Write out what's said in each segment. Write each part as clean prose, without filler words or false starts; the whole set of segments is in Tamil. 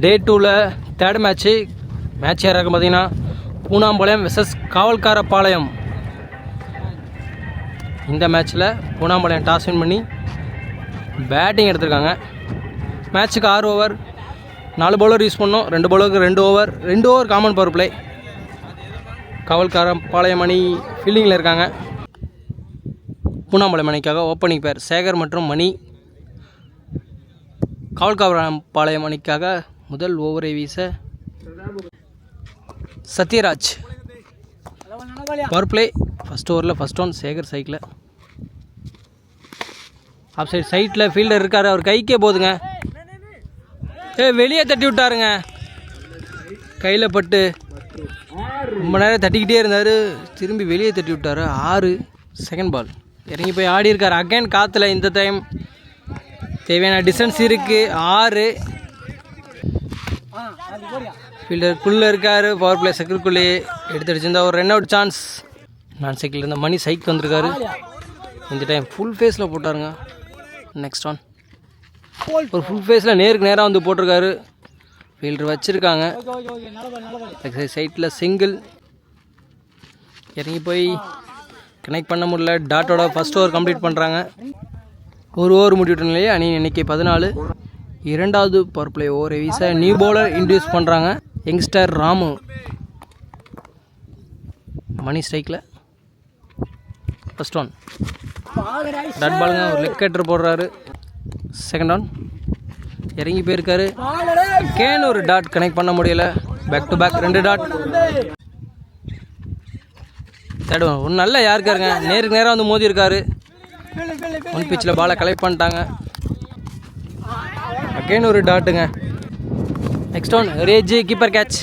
டே 2ல் தேர்ட் மேட்ச்சு. மேட்ச் யாராக இருக்கும் பார்த்தீங்கன்னா பூனாம்பாளையம் வெர்சஸ் காவல்காரப்பாளையம். இந்த மேட்ச்சில் பூனாம்பாளையம் டாஸ் வின் பண்ணி பேட்டிங் எடுத்திருக்காங்க. மேட்ச்சுக்கு 6 ஓவர், 4 பவுலர் யூஸ் பண்ணோம். 2 பவுலருக்கு 2 ஓவர் காமன் பவர் பிளே. காவல்காரப்பாளையம் அணி ஃபீல்டிங்கில் இருக்காங்க. பூனாம்பாளையம் அணிக்காக ஓப்பனிங் பேர் சேகர் மற்றும் மணி. காவல்காரப்பாளையம் அணிக்காக முதல் ஓவரை வீச சத்யராஜ். பவர் பிளே ஃபஸ்ட் ஓவரில் ஃபஸ்ட் ஒன் சேகர் சைக்கில். ஆஃப் சைட்டில் ஃபீல்டர் இருக்கார், அவர் கைக்கே போதுங்க. வெளியே தட்டி விட்டாருங்க. கையில் பட்டு ரொம்ப நேரம் தட்டிக்கிட்டே இருந்தார், திரும்பி வெளியே தட்டி விட்டார். 6 செகண்ட் பால். இறங்கி போய் ஆடி இருக்கார் அகைன் காற்றுல. இந்த டைம் தேவையான டிஸ்டன்ஸ் இருக்குது. 6 ஃபீல்டருக்குள்ளே இருக்கார். பவர் பிளே சர்க்கிள்குள்ளேயே எடுத்து அடிச்சிருந்தா ஒரு ரன் அவுட் சான்ஸ். நான் சைக்கிள் இருந்த மணி சைக்கிள் வந்திருக்காரு. இந்த டைம் ஃபுல் ஃபேஸில் போட்டாருங்க. நெக்ஸ்ட் ஒன் ஒரு ஃபுல் ஃபேஸில் நேருக்கு நேராக வந்து போட்டிருக்காரு. ஃபீல்டர் வச்சுருக்காங்க. சைட்டில் சிங்கிள். இறங்கி போய் கனெக்ட் பண்ண முடியல. டாட்டோட ஃபஸ்ட் ஓவர் கம்ப்ளீட் பண்ணுறாங்க. ஒரு ஓவர் முடிவிட்ட நிலையே அணி எண்ணிக்கை 14. இரண்டாவது பவர் பிளே ஓவரை வீச நியூ பவுலர் இன்ட்ரடியூஸ் பண்ணுறாங்க. யங்ஸ்டர் ராமு. மணி ஸ்ட்ரைக்கில் ஃபஸ்ட் ஒன் டாட் பாலுங்க. ஒரு லெக் கட்டர் போடுறாரு. செகண்ட் ஒன் இறங்கி போயிருக்காரு. கேன் ஒரு டாட் கனெக்ட் பண்ண முடியல. Back to back 2 dot. Third one ஒரு நல்ல யாருக்காருங்க, நேருக்கு நேராக வந்து மோதி இருக்காரு. ஒன் பிச்சில் பாலை கலெக்ட் பண்ணிட்டாங்க. அகைன் ஒரு டாட்டுங்க. Next one Reggie keeper catch.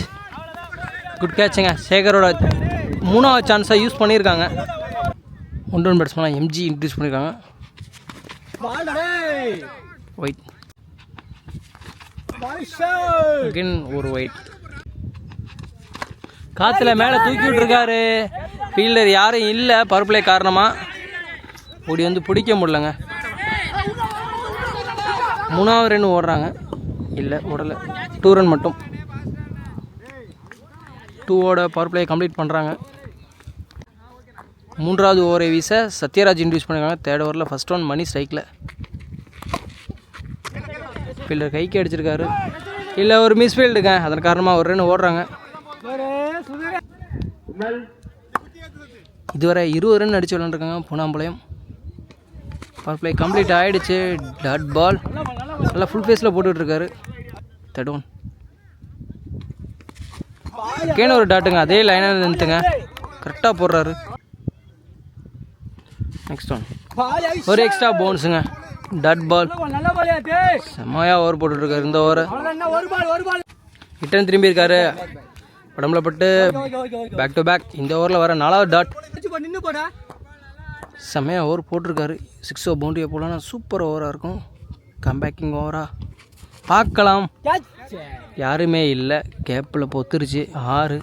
Good கேட்சுங்க. சேகரோட 3வது சான்ஸாக யூஸ் பண்ணியிருக்காங்க. 1 ரன் பேட்ஸ்மேனாக எம்ஜி இன்ட்ரடியூஸ் பண்ணியிருக்காங்க. ஒயிட். அகைன் ஒரு ஒயிட். காற்றுல மேலே தூக்கி விட்டுருக்காரு. ஃபீல்டர் யாரும் இல்லை பவர் பிளே காரணமாக. ஓடி வந்து பிடிக்க முடியலங்க. 3வது ரன் ஓடுறாங்க. இல்லை ஓடலை, 2 ரன் மட்டும். 2ஓட பவர் பிளே கம்ப்ளீட் பண்ணுறாங்க. 3வது ஓவரை வீச சத்யராஜ் இன்ட்ரடியூஸ் பண்ணியிருக்காங்க. தேர்ட் ஓவரில் ஃபஸ்ட் ஒன் மணி ஸ்ட்ரைக்கில். ஃபீல்டர் கைக்கு அடிச்சிருக்காரு. இல்லை ஒரு மிஸ்ஃபீல்டுங்க, அதன் காரணமாக ஒரு ரன் ஓடுறாங்க. இதுவரை 20 ரன் அடித்து விளாண்டுருக்காங்க பூனாம்பாளையம். பவர் பிளே கம்ப்ளீட் ஆகிடுச்சு. டாட் பால் நல்லா ஃபுல் ஃபேஸில் போட்டுட்ருக்காரு. தேர்ட் ஒன் கேன ஒரு டாட்டுங்க. அதே லைனாக நிறுத்துங்க, கரெக்டாக போடுறாரு. நெக்ஸ்ட் ஒன் ஒரு எக்ஸ்ட்ரா பவுன்ஸுங்க. டாட் பால் செம்மையாக ஓவர் போட்டுட்ருக்காரு. இந்த ஓவரை ரிட்டர்ன் திரும்பி இருக்காரு. உடம்புல பட்டு பேக் டு பேக். இந்த ஓவரில் வர 4வது டாட். செம்மையாக ஓவர் போட்டிருக்காரு. 6 பவுண்டரியை போடலாம். சூப்பர் ஓவராக இருக்கும். கம்பேக்கிங் ஓவராக பார்க்கலாம். யாருமே இல்லை, கேப்பில் பொத்துருச்சு. 4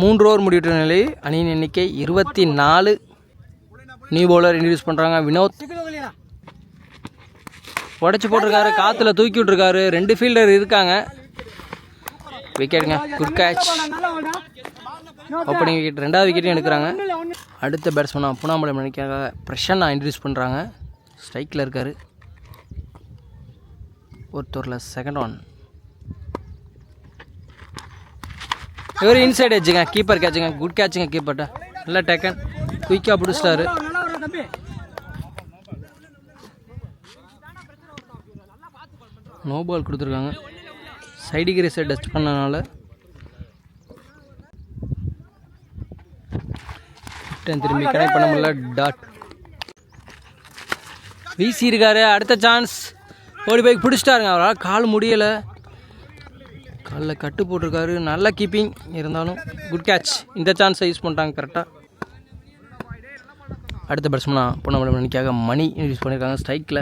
3 ஓவர் முடிவிட்ட நிலை. அணியின் எண்ணிக்கை 24. நியூ பவுலர் இன்ட்ரடியூஸ் பண்ணுறாங்க. வினோத் உடச்சி போட்டிருக்காரு. காற்றுல தூக்கி விட்ருக்காரு. 2 ஃபீல்டர் இருக்காங்க. விக்கெட்டுங்க. Good catch. ஓப்பனிங் விக்கெட், 2வது விக்கெட்டையும் எடுக்கிறாங்க. அடுத்த பேட்ஸ்மேனாக பூனாம்பாளையம் அணிக்காக பிரசன்னா இன்ட்ரடியூஸ் பண்ணுறாங்க. ஸ்ட்ரைக்கில் இருக்கார். ஒருத்தரில் செகண்ட் ஒன். இவர் இன்சைட் எட்ஜுங்க. கீப்பர் கேட்சுங்க. குட் கேட்சுங்க. கீப்பர்ட்ட நல்லா டேக்கன் குயிக்காக பிடிச்சிட்டாரு. நோ பால் கொடுத்துருக்காங்க. சைடு கிரேஸை டச் பண்ணனால திரும்பி கனெக்ட் பண்ண முடியல. டாட் வீசி இருக்காரு. அடுத்த சான்ஸ் ஓடி போய் பிடிச்சிட்டாருங்க. அவரால் கால் முடியலை. காலில் கட்டு போட்டிருக்காரு. நல்ல கீப்பிங் இருந்தாலும் குட் கேட்ச். இந்த சான்ஸை யூஸ் பண்ணிட்டாங்க கரெக்டாக. அடுத்த பேட்ஸ்மேனாக பூனாம்பாளையம் அணிக்காக மணி யூஸ் பண்ணியிருக்காங்க. ஸ்ட்ரைக்கில்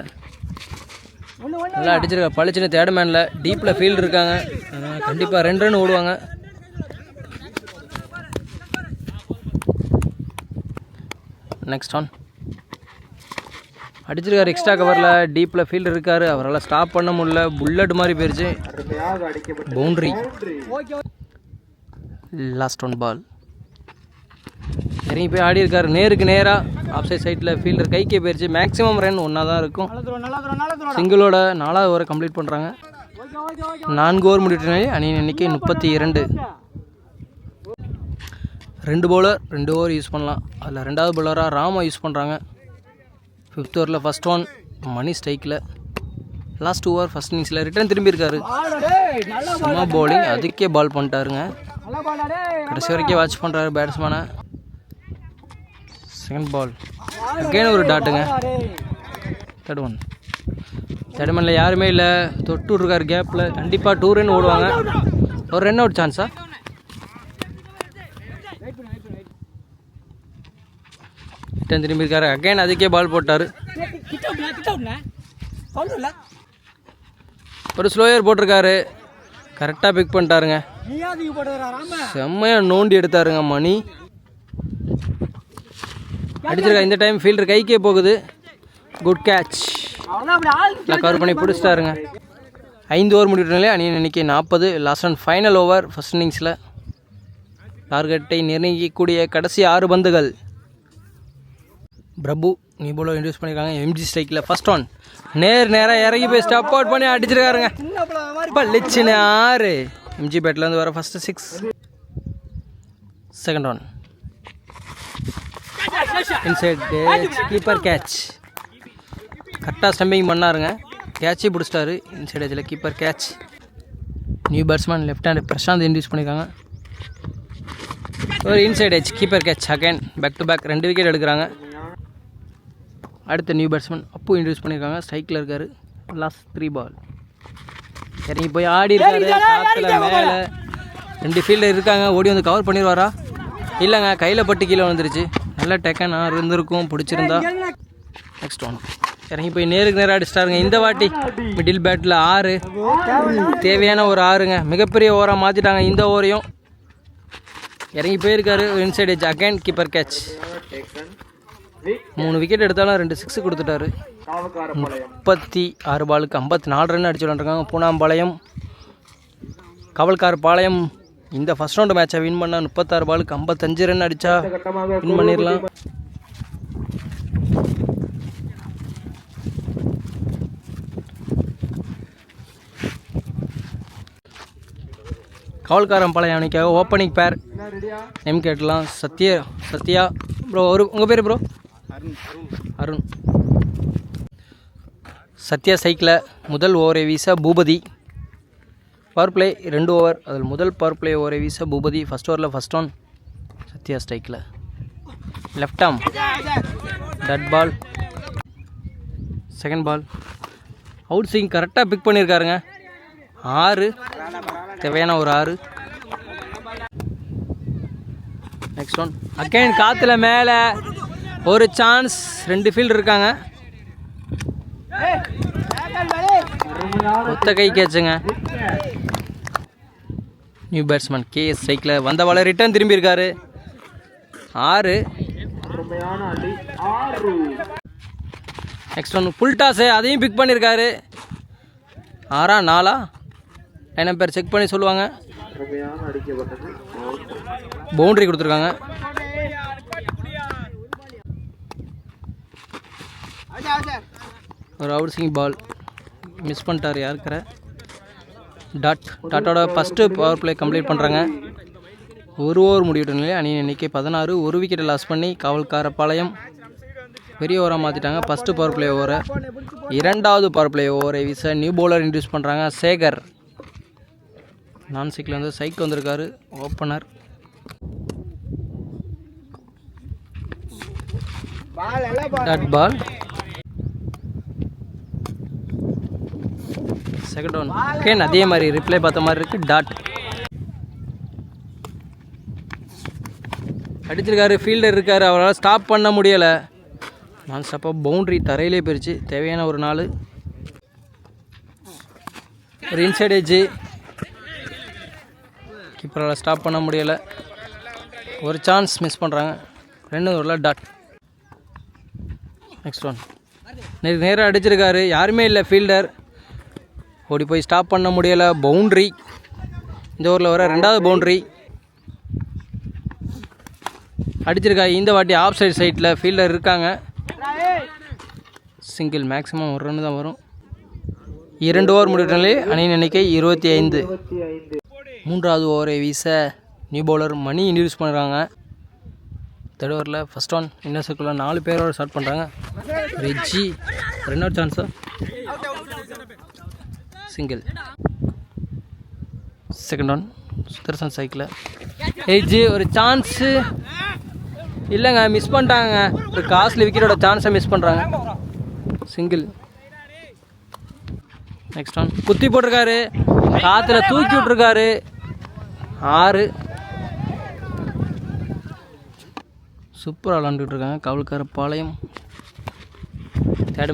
நல்லா அடிச்சிருக்காங்க. பழிச்சுன்னு தேர்ட் மேனில் டீப்பில் ஃபீல்டு இருக்காங்க. கண்டிப்பாக 2 ரன் ஓடுவாங்க. நெக்ஸ்ட் ஒன் அடிச்சிருக்காரு எக்ஸ்ட்ரா கவரில். டீப்பில் ஃபீல்டு இருக்கார், அவரால் ஸ்டாப் பண்ண முடியல. புல்லட் மாதிரி போயிடுச்சு. பவுண்ட்ரி. Last one ball. இறங்கி போய் ஆடி இருக்காரு நேருக்கு நேராக. ஆஃப் சைடில் ஃபீல்டர் கைக்கே போயிடுச்சு. மேக்ஸிமம் ரன் ஒன்றா தான் இருக்கும். சிங்கிளோட 4வது ஓவரை கம்ப்ளீட் பண்ணுறாங்க. 4 ஓவர் முடிவிட்டனாலே அணியின் எண்ணிக்கை 32. 2 பவுலர் 2 ஓவர் யூஸ் பண்ணலாம். அதில் 2வது பவுலராக ராமா யூஸ் பண்ணுறாங்க. 5th ஓவரில் ஃபஸ்ட் ஒன் மணி ஸ்ட்ரைக்கில். லாஸ்ட் 2 ஓவர் ஃபஸ்ட் இன்னிங்ஸில் ரிட்டர்ன் திரும்பியிருக்காரு. சும்மா பவுலிங் அதுக்கே பால் பண்ணிட்டாருங்க. கடைசி வரைக்கும் வாட்ச் பண்ணுறாரு பேட்ஸ்மேனை. செகண்ட் பால் அகெயின் ஒரு டாட்டுங்க. Third one. தேர்ட் யாருமே இல்லை. தொட்டு இருக்கார் கேப்பில். கண்டிப்பாக 2 ரன் ஓடுவாங்க. ஒரு ரன் அவுட் சான்ஸா? ரிட்டர்ன் திரும்பியிருக்காரு. அகெயின் அதுக்கே பால் போட்டார். ஒரு ஸ்லோயர் போட்டிருக்காரு. கரெக்டாக பிக் பண்ணிட்டாருங்க. செம்மையாக நோண்டி எடுத்தாருங்க மணி. அடிச்சிருக்கா. இந்த டைம் ஃபீல்டர் கைக்கே போகுது. Good catch. கவர் பண்ணி பிடிச்சிட்டாருங்க. 5 ஓவர் முடிவிட்டனாலே அணியின் எண்ணிக்கை 40. Last and final over first இன்னிங்ஸில். டார்கெட்டை நெருங்கிக்கூடிய கடைசி 6 பந்துகள். பிரபு நீ போல இன்ட்ரூஸ் பண்ணியிருக்காங்க. எம்ஜி ஸ்ட்ரைக்கில் ஃபஸ்ட் ஒன். நேராக இறங்கி போய் ஸ்டப் அவுட் பண்ணி அடிச்சிருக்காருங்க. பள்ளிச்சின்னு 6. எம்ஜி பேட்லேருந்து வர first 6. Second one. Inside keeper catch. கரெக்டாக ஸ்டம்பிங் பண்ணாருங்க. கேட்சே பிடிச்சிட்டாரு. இன்சைட் ஏஜில் keeper catch. New batsman left hand Prasanth introduce பண்ணியிருக்காங்க. ஒரு inside edge keeper catch. Again back to back 2 wicket எடுக்கிறாங்க. அடுத்த நியூ பேட்ஸ்மேன் அப்பு இன்ட்ரூஸ் பண்ணியிருக்காங்க. ஸ்ட்ரைக்கில் இருக்கார். Last 3 ball. இறங்கி போய் ஆடி இருக்காரு. காற்றுல மேலே 2 ஃபீல்டர் இருக்காங்க. ஓடி வந்து கவர் பண்ணிடுவாரா? இல்லைங்க, கையில் பட்டு கீழே வந்துருச்சு. நல்ல டெக்கனாக இருந்திருக்கும் பிடிச்சிருந்தா. Next one. இறங்கி போய் நேருக்கு நேராக அடிச்சிட்டாருங்க. இந்த வாட்டி மிடில் பேட்டில் 6. தேவையான ஒரு 6ங்க. மிகப்பெரிய ஓவராக மாற்றிட்டாங்க இந்த ஓவரையும். இறங்கி போயிருக்காரு. Inside age again keeper catch. 3 wicket எடுத்தாலும் 2 6 கொடுத்துட்டாரு. 36 பாலுக்கு 54 ரன் அடிச்சு விளாண்டுருக்காங்க. பூனாம்பாளையம் கவல்கார் பாளையம் இந்த ஃபர்ஸ்ட் ரவுண்டு மேட்சை வின் பண்ணால் 36 பாலுக்கு 55 ரன் அடித்தா வின் பண்ணிடலாம். கவல்காரம் பாளையம் அணிக்காக ஓப்பனிங் பேர் நேம் கேட்டலாம். சத்யா ப்ரோ. உங்கள் பேர் ப்ரோ? அருண். சத்யா சைக்கில் முதல் ஓவரை வீச பூபதி. Power play 2 over. அதில் முதல் பவர் பிளே ஓவரை வீச பூபதி. ஃபஸ்ட் ஓவரில் ஃபஸ்ட் ஒன். சத்யா ஸ்ட்ரைக்கில். லெஃப்ட் ஆர்ம் டட் பால். செகண்ட் பால் அவுட் ஸ்விங் கரெக்டாக பிக் பண்ணியிருக்காருங்க. 6. தேவையான ஒரு 6. Next one. அகைன் காற்றுல மேலே ஒரு சான்ஸ். 2 ஃபீல்டு இருக்காங்க. ஒத்த கை கேட்சுங்க. நியூ பேட்ஸ்மேன் கேஎஸ் ஸ்ட்ரைக்கில். வந்த பால ரிட்டர்ன் திரும்பியிருக்காரு. 6. Next one full toss. அதையும் பிக் பண்ணியிருக்காரு. 6ஆ 4ஆ என்ன பேர் செக் பண்ணி சொல்லுவாங்க. பவுண்ட்ரி கொடுத்துருக்காங்க. ஒரு அவுட் ஸ்விங் பால் மிஸ் பண்ணிட்டார். யாருக்கிற டாட்டோட ஃபஸ்ட்டு பவர் பிளே கம்ப்ளீட் பண்ணுறாங்க. 1 ஓவர் முடிவிட்டனாலே அணியின் எண்ணிக்கை 16. 1 விக்கெட்டை லாஸ் பண்ணி காவல்காரப்பாளையம் பெரிய ஓவராக மாற்றிட்டாங்க. ஃபஸ்ட்டு பவர் பிளே ஓவரை. 2வது பவர் பிளே ஓவரை வீச நியூ பவுலர் இன்ட்ரூஸ் பண்ணுறாங்க. சேகர் நான் சைக்கிள் வந்து சைக்கு வந்திருக்காரு. Opener. Dot ball. Second one. Again அதே மாதிரி ரிப்ளை பார்த்த மாதிரி இருக்குது. டாட் அடிச்சிருக்காரு. ஃபீல்டர் இருக்கார். அவரால் ஸ்டாப் பண்ண முடியலை. நான் ஸ்டாப்பாக பவுண்ட்ரி தரையிலே போயிடுச்சு. தேவையான ஒரு 4. ஒரு இன்சைட் ஏஜ் கீப்பரால் ஸ்டாப் பண்ண முடியலை. ஒரு சான்ஸ் மிஸ் பண்ணுறாங்க. 2 ஓவரில் டாட். Next one. நேராக அடிச்சிருக்காரு, யாருமே இல்லை ஃபீல்டர். ஓடி போய் ஸ்டாப் பண்ண முடியலை. பவுண்ட்ரி, இந்த ஓவரில் வர 2வது பவுண்ட்ரி அடிச்சிருக்காங்க. இந்த வாட்டி ஆஃப் சைடில் ஃபீல்டர் இருக்காங்க. சிங்கிள், மேக்ஸிமம் 1 ரன் தான் வரும். 2 ஓவர் முடிவிட்டாலே அணியின் எண்ணிக்கை 25. 3வது ஓவரை வீச நியூ பவுலர் மணி இன்ட்ரடியூஸ் பண்ணுறாங்க. 3rd ஓவரில் ஃபஸ்ட் ஒன் இன்னர் சர்க்கிளில் 4 பேரோட ஸ்டார்ட் பண்ணுறாங்க. ரெஜ்ஜி ரன் அவுட் சான்ஸா, சிங்கிள். செகண்ட் ஒன் சுதர்சன் சைக்கிள். ரெஜ்ஜி ஒரு சான்ஸு இல்லைங்க, மிஸ் பண்ணிட்டாங்க. ஒரு காஸ்ட்லி விக்கெட்டோட சான்ஸை மிஸ் பண்ணுறாங்க. சிங்கிள். நெக்ஸ்ட் ஒன் குத்தி போட்டிருக்காரு, காற்றுல தூக்கி விட்ருக்காரு. 6. சூப்பராக விளாண்டுட்டு இருக்காங்க கவல்கார பாளையம். தேர்ட்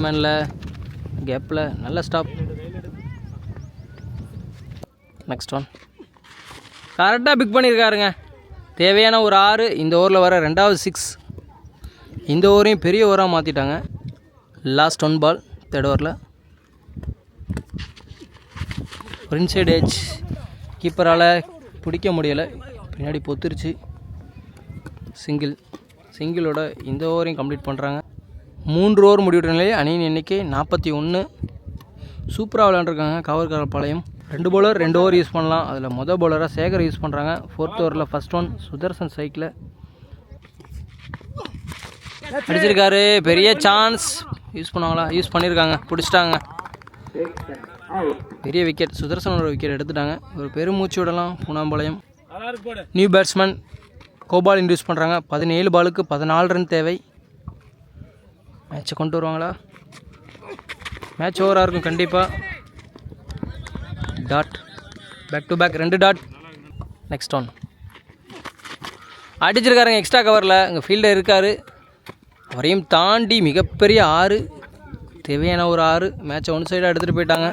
கேப்பில் நல்ல ஸ்டாப். நெக்ஸ்ட் ஒன் கரெக்டாக பிக் பண்ணியிருக்காருங்க. தேவையான ஒரு 6. இந்த ஓவரில் வர 2வது 6. இந்த ஓவரையும் பெரிய ஓவராக மாற்றிட்டாங்க. லாஸ்ட் 1 பால் 3rd ஓவரில். ஒரு இன்சைட் எட்ஜ், கீப்பரால் பிடிக்க முடியலை, பின்னாடி பொத்துருச்சு. சிங்கிளோட இந்த ஓவரையும் கம்ப்ளீட் பண்ணுறாங்க. 3 ஓவர் முடிவுற நிலையில் அணியின் எண்ணிக்கை 41. சூப்பராக விளையாண்டுருக்காங்க கவர்கார பாளையம். 2 பவுலர் 2 ஓவர் யூஸ் பண்ணலாம். அதில் மொதல் பவுலராக சேகர் யூஸ் பண்ணுறாங்க. 4th ஓவரில் ஃபஸ்ட் ஒன் சுதர்சன் சைக்கிள் அடிச்சிருக்காரு. பெரிய சான்ஸ் யூஸ் பண்ணுவாங்களா, யூஸ் பண்ணியிருக்காங்க, பிடிச்சிட்டாங்க. பெரிய விக்கெட், சுதர்சனோட விக்கெட் எடுத்துட்டாங்க. ஒரு பெருமூச்சு விடலாம் Poonampalayam. New batsman Gopal introduce பண்ணுறாங்க. 17 பாலுக்கு 14 ரன் தேவை. மேட்சை கொண்டு வருவாங்களா? மேட்ச் ஓவராக இருக்கும் கண்டிப்பாக. Dot, back to back 2 dot. Next one அடிச்சிருக்காருங்க எக்ஸ்ட்ரா கவரில். இங்கே ஃபீல்டர் இருக்கார், அவரையும் தாண்டி மிகப்பெரிய 6. தேவையான ஒரு 6. மேட்சை ஒன் சைடாக எடுத்துகிட்டு போயிட்டாங்க.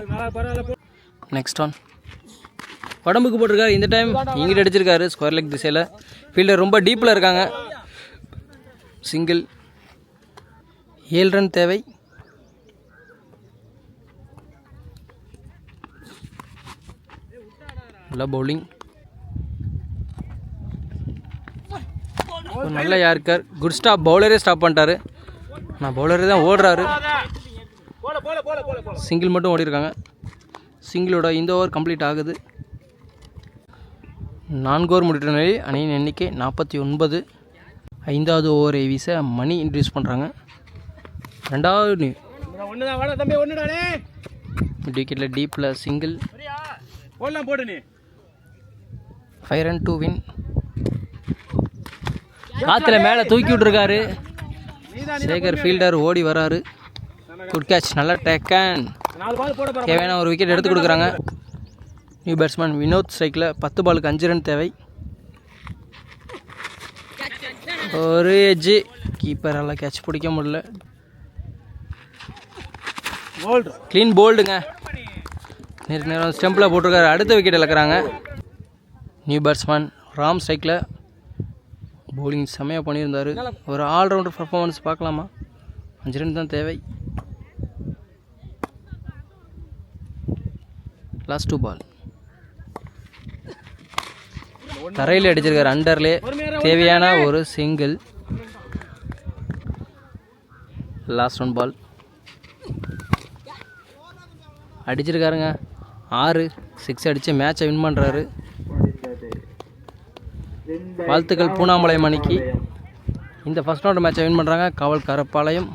நெக்ஸ்ட் ஒன் உடம்புக்கு போட்டிருக்காரு. இந்த டைம் இங்கிட்ட அடிச்சிருக்காரு ஸ்கொயர் லெக் திசையில். ஃபீல்டர் ரொம்ப டீப்பில் இருக்காங்க. சிங்கிள். 7 ரன் தேவை. நல்ல பவுலிங், ஒரு நல்ல யார்க்கர். குட் ஸ்டாப், பவுலரே ஸ்டாப் பண்ணிட்டாரு. ஆனால் பவுலரே தான் ஓடுறாரு. சிங்கிள் மட்டும் ஓடிருக்காங்க. சிங்கிளோட இந்த ஓவர் கம்ப்ளீட் ஆகுது. 4 ஓவர் முடிகிற நிலையில் அணியின் எண்ணிக்கை 49. 5வது ஓவரை வீச மணி இன்ட்ரடியூஸ் பண்ணுறாங்க. 2வது விக்கெட்டில் டீப்பில் சிங்கிள். 5 run to win. காற்றுல மேலே தூக்கி விட்ருக்காரு சேகர். ஃபீல்டர் ஓடி வராரு. குட் கேட்ச், நல்லா டேக்கன். தேவையான ஒரு விக்கெட் எடுத்து கொடுக்குறாங்க. New batsman Vinod cycle. 10 பாலுக்கு 5 ரன் தேவை. ஒரு எட்ஜு, கீப்பரால் கேட்ச் பிடிக்க முடியல. க்ளீன் போல்டுங்க. நேரம் ஸ்டெம்பில் போட்டிருக்காரு. அடுத்த விக்கெட் இழக்கிறாங்க. நியூ பேட்ஸ்மேன் ராம் சைக்கிள். பவுலிங் செம்மையாக பண்ணியிருந்தார். ஒரு ஆல்ரவுண்டர் பர்ஃபார்மன்ஸ் பார்க்கலாமா? 5 ரன் தான் தேவை. லாஸ்ட் 2 பால் தரையில் அடிச்சிருக்காரு, அண்டர்லே. தேவையான ஒரு சிங்கிள். லாஸ்ட் 1 பால் அடிச்சிருக்காருங்க. 6 6 அடித்து மேட்சை வின் பண்ணுறாரு. வாழ்த்துக்கள் பூனாமலை மணிக்கு. இந்த ஃபர்ஸ்ட் ரவுண்ட் மேட்சை வின் பண்ணுறாங்க காவல் கரப்பாளையம்.